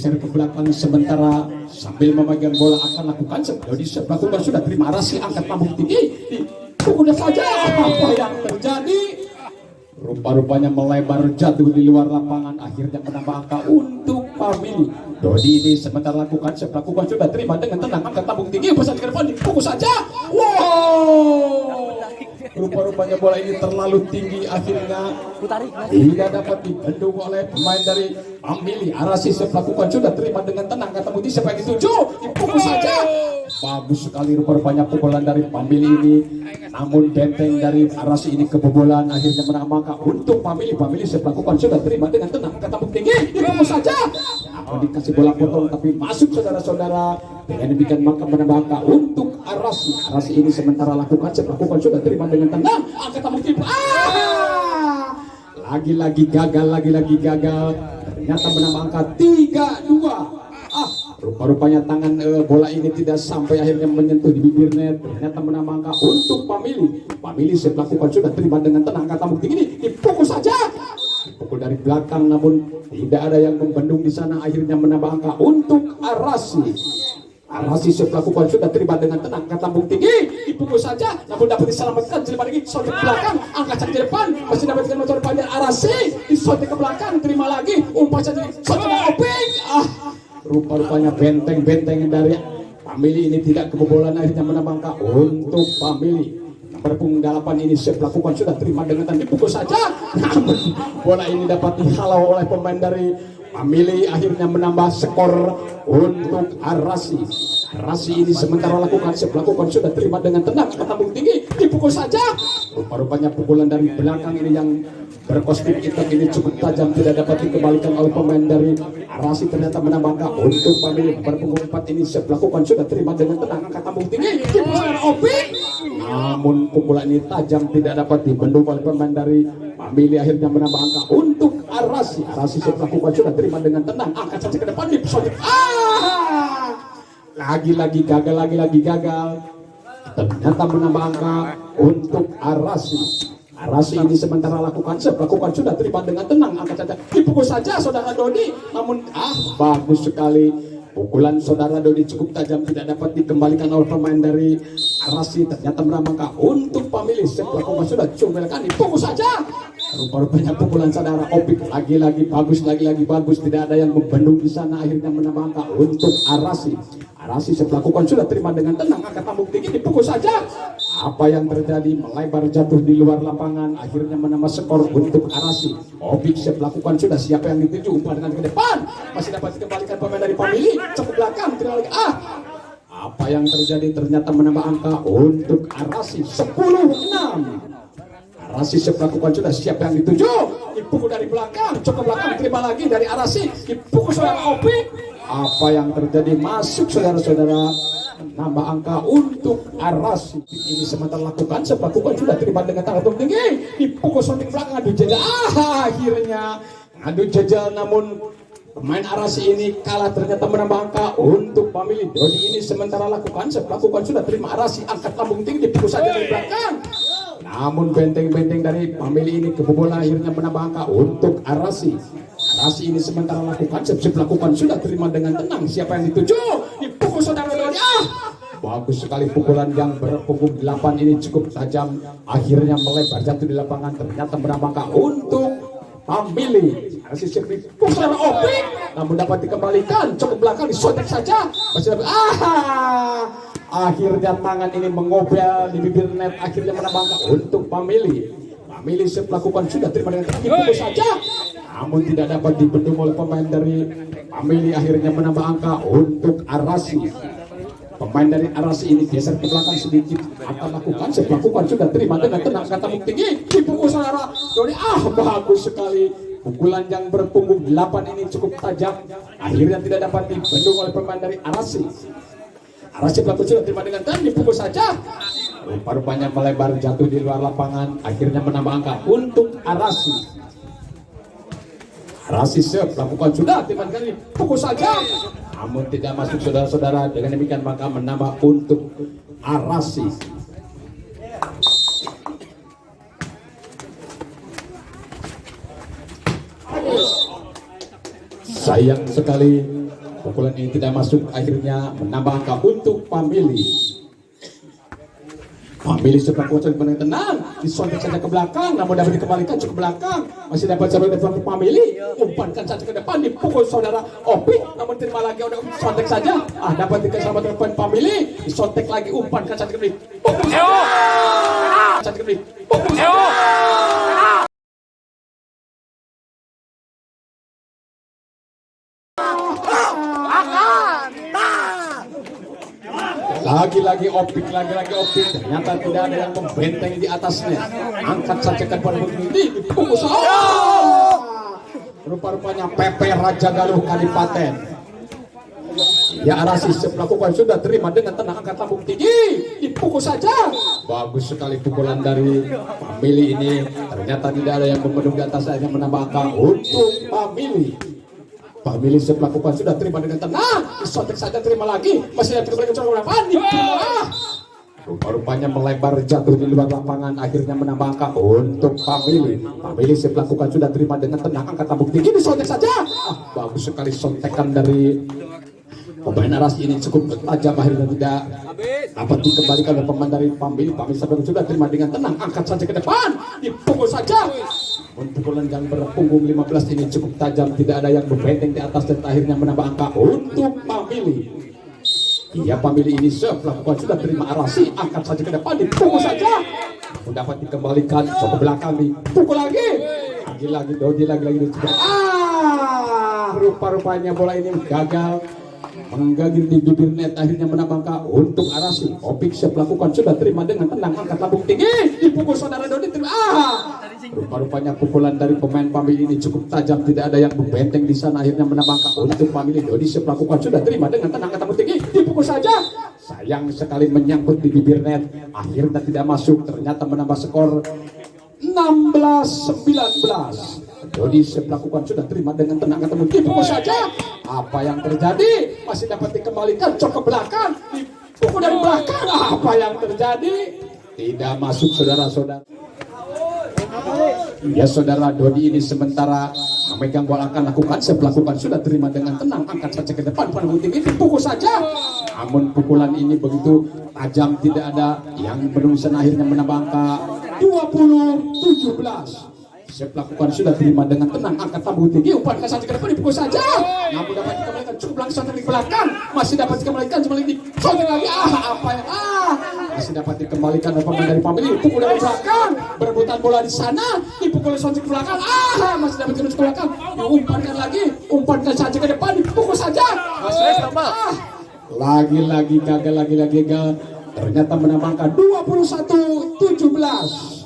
geser ke belakang sementara sambil memegang bola akan lakukan Dodi lakukan sudah terima Arasi angkat lambung tinggi udah saja apa yang terjadi rupa-rupanya melebar jatuh di luar lapangan akhirnya menambah angka untuk Family. Dodi ini sementara lakukan sudah terima dengan tenang angkat lambung tinggi pesan ke depan dipukul saja. Wow, rupa-rupanya bola ini terlalu tinggi akhirnya tidak dapat dibendung oleh pemain dari Family. Arasi melakukan sudah terima dengan tenang kata Budi siapa yang dituju dipukul saja. Bagus sekali rupa-rupanya pukulan dari Family ini, namun benteng dari Arasi ini kebobolan akhirnya menambah angka untuk Family. Family melakukan sudah terima dengan tenang kata Budi tinggi dipukul saja. Apa dikasih bola potong tapi masuk saudara-saudara dengan demikian maka menambah angka untuk Arasi. Arasi ini sementara lakukan sudah terima dengan tenang angkat Budi. Lagi-lagi gagal ternyata menambah angka 3-2. Rupa-rupanya tangan bola ini tidak sampai akhirnya menyentuh di bibir net ternyata menambah angka untuk Family. Family melakukan sudah terima dengan tenang kata bukti ini dipukul saja dipukul dari belakang namun tidak ada yang membendung di sana akhirnya menambah angka untuk Arasi. Arasi melakukan sudah terima dengan tenang kata bukti tinggi dipukul saja namun dapat diselamatkan terima lagi sontek ke belakang angkat saja ke depan masih dapatkan motor panjang Arasi disontek ke belakang terima lagi umpan saja sontek open. Rupa-rupanya benteng-benteng dari Family ini tidak kebobolan akhirnya menambah angka untuk Family. Nomor punggung 8 ini melakukan sudah terima dengan tangan dipukul saja namun bola ini dapat dihalau oleh pemain dari Family akhirnya menambah skor untuk Arasi. Arasi ini sementara lakukan sudah terima dengan tenang kata bung tinggi dipukul saja. Rupa-rupanya pukulan dari belakang ini yang berkostum hitam ini cukup tajam tidak dapat dikembalikan oleh pemain dari Arasi ternyata menambah angka untuk Family. Berpunggung 4 ini melakukan sudah terima dengan tenang angkat lambung tinggi dipukul Opik namun pukulan ini tajam tidak dapat dibendung oleh pemain dari Family akhirnya menambah angka untuk Arasi. Arasi melakukan sudah terima dengan tenang angkat saja ke depan dipesotik lagi-lagi gagal ternyata menambah angka untuk Arasi. Arasi ini sementara lakukan sudah terima dengan tenang angkat saja dipukul saja saudara Dodi namun bagus sekali pukulan saudara Dodi cukup tajam tidak dapat dikembalikan oleh pemain dari Arasi ternyata menambah angka untuk Family. Lakukan sudah cumelkan dipukul saja rupa-rupanya pukulan saudara Opik lagi-lagi bagus tidak ada yang membendung di sana akhirnya menambah angka untuk Arasi. Arasi melakukan sudah terima dengan tenang angkat lambung tinggi dipukul saja. Apa yang terjadi melebar jatuh di luar lapangan akhirnya menambah skor untuk Arasi. Opik melakukan sudah siapa yang dituju umpan dengan ke depan masih dapat dikembalikan pemain dari Family cukup belakang tidak lagi apa yang terjadi ternyata menambah angka untuk Arasi 10-6. Arasi melakukan sudah siapa yang dituju dipukul dari belakang cukup belakang terima lagi dari Arasi dipukul saudara Opik. Apa yang terjadi masuk saudara-saudara nambah angka untuk Arasi. Ini sementara lakukan sudah terima dengan tangan tinggi dipukul sontek belakang adu jajal akhirnya adu jajal namun pemain Arasi ini kalah ternyata menambah angka untuk Family. Dodi ini sementara lakukan sudah terima Arasi angkat lambung tinggi dipukul saja dari belakang namun benteng-benteng dari Family ini kebobolan akhirnya menambah angka untuk Arasi. Arasi ini sementara lakukan sudah terima dengan tenang siapa yang dituju dipukul saudara Dodi bagus sekali pukulan yang berpunggung 8 ini cukup tajam akhirnya melebar jatuh di lapangan ternyata menambah angka untuk Family. Arasi dipukul saudara Opik namun dapat dikembalikan cukup belakang disontek saja masih dapat akhirnya tangan ini mengobel di bibir net akhirnya menambah angka untuk Family. Family melakukan sudah terima dengan tenang dipukul saja namun tidak dapat dibendung oleh pemain dari Family akhirnya menambah angka untuk Arasi. Pemain dari Arasi ini geser ke belakang sedikit akan lakukan sudah terima dengan tenang kata bung tinggi dipukul saudara Dodi bagus sekali pukulan yang berpunggung 8 ini cukup tajam akhirnya tidak dapat dibendung oleh pemain dari Arasi. Arasi melakukan sudah terima dengan tenang dipukul saja rupa-rupanya melebar jatuh di luar lapangan akhirnya menambah angka untuk Arasi. Arasi melakukan sudah terima dengan dipukul saja namun tidak masuk saudara-saudara dengan demikian maka menambah untuk Arasi. Sayang sekali pukulan ini tidak masuk, akhirnya menambah angka untuk Pamili. Pamili sebelah kuasa dengan tenang, disontek saja ke belakang, namun dapat dikembalikan cukup belakang, masih dapat saudara depan Pamili, umpankan saja ke depan, dipukul saudara Opik, namun terima lagi udah sontek saja, dapat dikesampaikan depan Pamili, disontek lagi, umpankan saja ke belakang, pukul saja ke belakang, pukul saja. Lagi-lagi Opik, ternyata tidak ada yang membenteng di atasnya. Angkat saja ke depan begini, dipukul saja. Rupa-rupanya Pepe Raja Galuh Kadipaten. Ya, Arasi melakukan sudah terima dengan tenang, angkat lambung tinggi, dipukul saja. Bagus sekali pukulan dari Pamili ini. Ternyata tidak ada yang membendung di atasnya, menambah angka untuk Pamili. Pamili melakukan sudah terima dengan tenang, disontek saja, terima lagi, masih ada terima lagi, rupa-rupanya melebar jatuh di luar lapangan, akhirnya menambah angka untuk Pamili. Pamili melakukan sudah terima dengan tenang, angkat lambung tinggi, disontek saja. Bagus sekali sontekan dari pemain Arasi ini, cukup tajam, akhirnya tidak dapat dikembalikan oleh pemain dari Pamili. Pamili sudah terima dengan tenang, angkat saja ke depan, dipukul saja. Pukulan yang berpunggung 15 ini cukup tajam, tidak ada yang berbenteng di atas, dan akhirnya menambah angka untuk Pamili. Iya, Pamili ini melakukan sudah terima Arasi, angkat saja ke depan, dipukul saja, dapat dikembalikan, coba belakang, dipukul lagi, lagi rupa-rupanya bola ini gagal menggigit di bibir net, akhirnya menambah angka untuk Arasi. Opik melakukan sudah terima dengan tenang, angkat lambung tinggi, dipukul saudara Dodi, rupa-rupanya pukulan dari pemain Pamili ini cukup tajam, tidak ada yang membenteng di sana, akhirnya menambah angka untuk Pamili. Dodi melakukan sudah terima dengan tenang, angkat lambung tinggi, dipukul saja. Sayang sekali menyangkut di bibir net, akhirnya tidak masuk, ternyata menambah skor 16-19. Dodi melakukan sudah terima dengan tenang, ketemu dipukul saja. Apa yang terjadi? Masih dapat dikembalikan, cok ke belakang, dipukul dari belakang. Apa yang terjadi? Tidak masuk, saudara-saudara. Ya, saudara, Dodi ini sementara memegang bola akan lakukan, melakukan sudah terima dengan tenang, angkat saja ke depan, pandang tinggi, dipukul saja. Namun pukulan ini begitu tajam, tidak ada yang berusaha, akhirnya menambah angka 20-17. Melakukan sudah terima dengan tenang, angkat lambung tinggi, umpankan saja ke depan, dipukul saja. Namun dapat dikembalikan cukup langsung dari belakang, masih dapat dikembalikan, kembali disontek lagi. Masih dapat dikembalikan oleh pemain dari Pamili, pukul dari belakang, berebutan bola di sana, dipukul sontek ke belakang. Masih dapat dikembalikan ke belakang, diumpankan lagi, umpankan saja ke depan, dipukul saja. Lagi-lagi gagal. Ternyata menambahkan 21-17.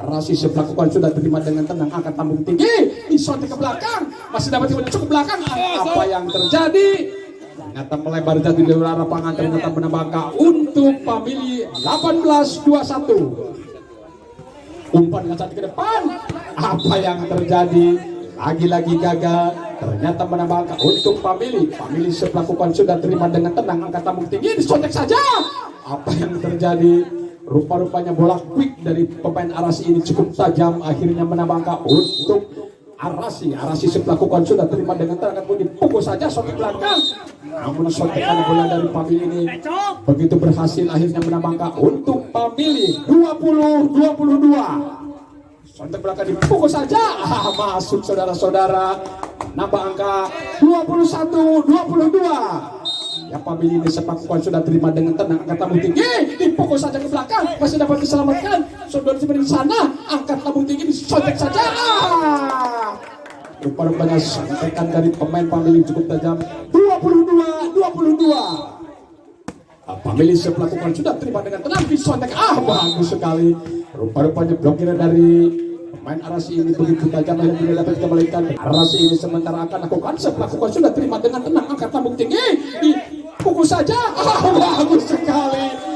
Arasi melakukan sudah terima dengan tenang, angkat lambung tinggi, disontek ke belakang, masih dapat cukup belakang. Apa yang terjadi? Ternyata melebar jatuh di luar lapangan, ternyata menambah angka untuk Pamili 18-21. Umpan saat ke depan, apa yang terjadi? Lagi-lagi gagal, ternyata menambah angka untuk Pamili. Pamili melakukan sudah terima dengan tenang, angkat lambung tinggi, disontek saja. Apa yang terjadi? Rupa-rupanya bola quick dari pemain Arasi ini cukup tajam, akhirnya menambah angka untuk Arasi. Arasi melakukan sudah terima dengan tenang, dipukul saja sontek belakang. Namun sontekan bola dari Pamili ini begitu berhasil, akhirnya menambah angka untuk Pamili 20-22. Sontek belakang dipukul saja, masuk, saudara-saudara, nambah angka 21-22. Ya, Pamili ini melakukan sudah terima dengan tenang, angkat lambung tinggi, dipukul saja ke belakang, masih dapat diselamatkan. Saudara di sana, angkat lambung tinggi, disontek saja. Rupa-rupanya sontekan dari pemain Pamili cukup tajam, 22-22. Pamili melakukan sudah terima dengan tenang, disontek. Bagus sekali. Rupa-rupanya blokir dari pemain Arasi ini begitu tajam, yang tidak dapat dikembalikan. Arasi ini sementara akan lakukan melakukan sudah terima dengan tenang, angkat lambung tinggi, dipukul saja. Bagus sekali.